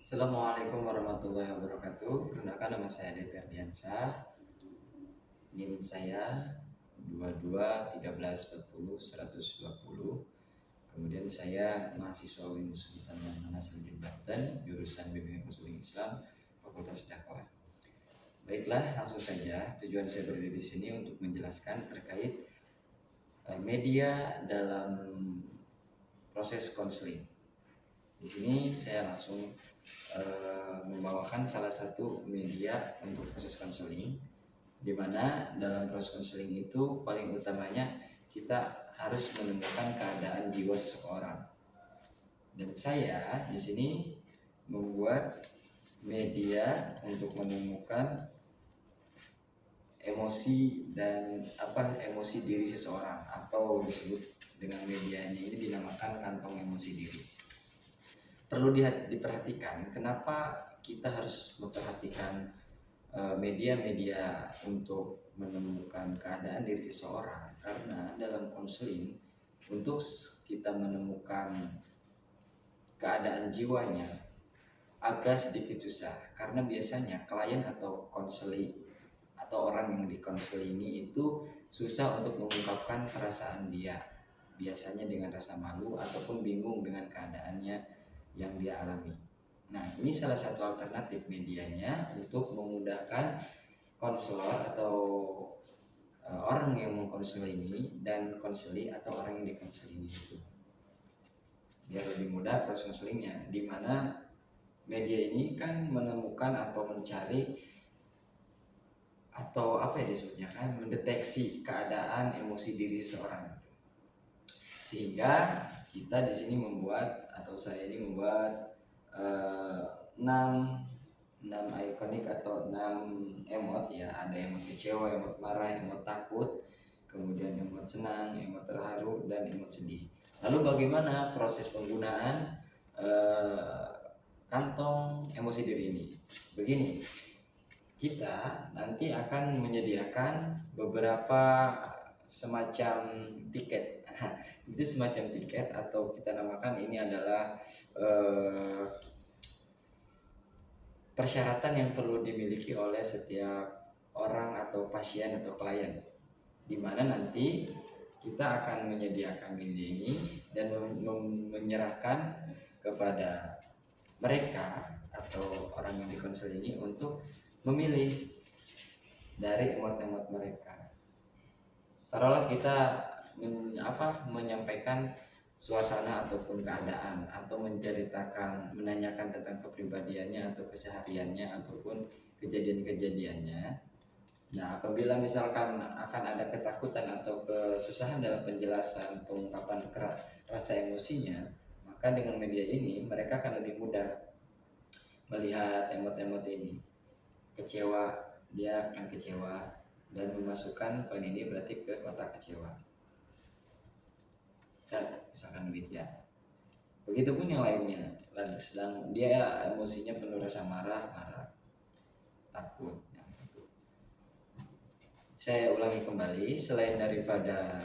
Assalamualaikum warahmatullahi wabarakatuh. Perkenalkan, nama saya Depi Ardiansah. NIM saya 22 13 40 120. Kemudian saya mahasiswa UIN Sultan Hasanuddin di Banten, jurusan Bimbingan Konseling Islam, Fakultas Dakwah. Baiklah, langsung saja. Tujuan saya berdiri di sini untuk menjelaskan terkait media dalam proses konseling. Di sini saya langsung membawakan salah satu media untuk proses konseling, di mana dalam proses konseling itu paling utamanya kita harus menemukan keadaan jiwa seseorang. Dan saya di sini membuat media untuk menemukan emosi dan emosi diri seseorang, atau disebut dengan medianya ini dinamakan kantong emosi diri. Perlu diperhatikan kenapa kita harus memperhatikan media-media untuk menemukan keadaan diri seseorang, karena dalam konseling untuk kita menemukan keadaan jiwanya agak sedikit susah, karena biasanya klien atau konseling atau orang yang dikonselingi itu susah untuk mengungkapkan perasaan dia, biasanya dengan rasa malu ataupun bingung dengan keadaannya yang dia alami. Nah, ini salah satu alternatif medianya untuk memudahkan konselor atau orang yang mengkonselingi dan konseli atau orang yang dikonselingi itu, biar lebih mudah proses konselingnya, di mana media ini kan menemukan atau mencari atau disebutnya kan mendeteksi keadaan emosi diri seseorang gitu. Sehingga kita di sini membuat, atau saya ini membuat 6 ikonik atau 6 emot ya. Ada emot kecewa, emot marah, emot takut, kemudian emot senang, emot terharu, dan emot sedih. Lalu bagaimana proses penggunaan kantong emosi diri ini? Begini, kita nanti akan menyediakan beberapa semacam tiket. Itu semacam tiket, atau kita namakan ini adalah persyaratan yang perlu dimiliki oleh setiap orang atau pasien atau klien, di mana nanti kita akan menyediakan media ini dan menyerahkan kepada mereka atau orang yang dikonseling untuk memilih dari emot-emot mereka. Taruhlah kita menyampaikan suasana ataupun keadaan, atau menanyakan tentang kepribadiannya atau kesehariannya ataupun kejadian-kejadiannya. Nah, apabila misalkan akan ada ketakutan atau kesusahan dalam penjelasan pengungkapan rasa emosinya, maka dengan media ini mereka akan lebih mudah melihat emot-emot ini. Kecewa, dia akan kecewa dan memasukkan koin ini berarti ke kotak kecewa. Misalkan begitu ya. Begitupun yang lainnya, sedang dia emosinya penuh rasa marah, takut. Saya ulangi kembali, selain daripada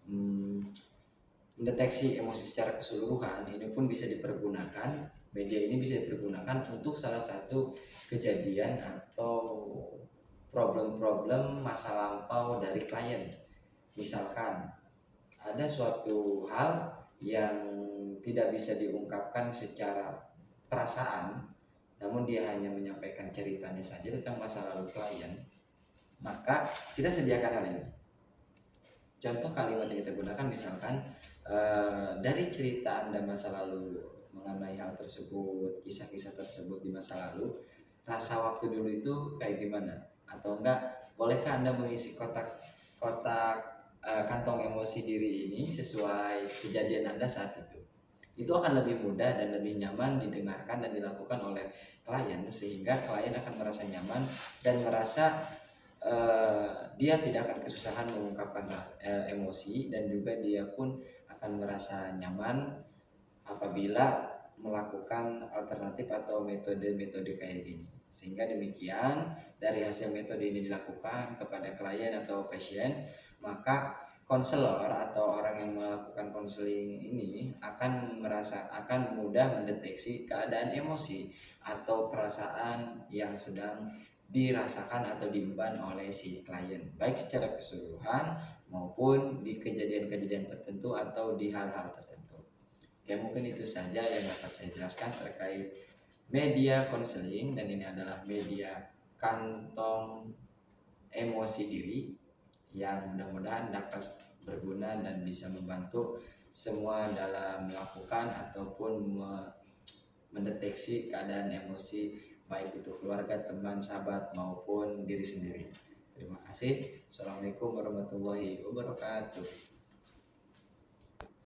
mendeteksi emosi secara keseluruhan, ini pun bisa dipergunakan, media ini bisa dipergunakan untuk salah satu kejadian atau problem-problem masa lampau dari klien. Misalkan ada suatu hal yang tidak bisa diungkapkan secara perasaan, namun dia hanya menyampaikan ceritanya saja tentang masa lalu klien, maka kita sediakan hal ini. Contoh kalimat yang kita gunakan misalkan dari cerita Anda masa lalu mengenai hal tersebut, kisah-kisah tersebut di masa lalu, rasa waktu dulu itu kayak gimana? Atau enggak, bolehkah Anda mengisi kotak kantong emosi diri ini sesuai kejadian Anda saat itu? Itu akan lebih mudah dan lebih nyaman didengarkan dan dilakukan oleh klien, sehingga klien akan merasa nyaman dan merasa dia tidak akan kesusahan mengungkapkan emosi, dan juga dia pun akan merasa nyaman apabila melakukan alternatif atau metode-metode kayak gini. Sehingga demikian, dari hasil metode ini dilakukan kepada klien atau pasien, maka konselor atau orang yang melakukan konseling ini akan mudah mendeteksi keadaan emosi atau perasaan yang sedang dirasakan atau diemban oleh si klien, baik secara keseluruhan maupun di kejadian-kejadian tertentu atau di hal-hal tertentu. Ya mungkin itu saja yang dapat saya jelaskan terkait media konseling, dan ini adalah media kantong emosi diri yang mudah-mudahan dapat berguna dan bisa membantu semua dalam melakukan ataupun mendeteksi keadaan emosi, baik itu keluarga, teman, sahabat maupun diri sendiri. Terima kasih. Assalamualaikum warahmatullahi wabarakatuh.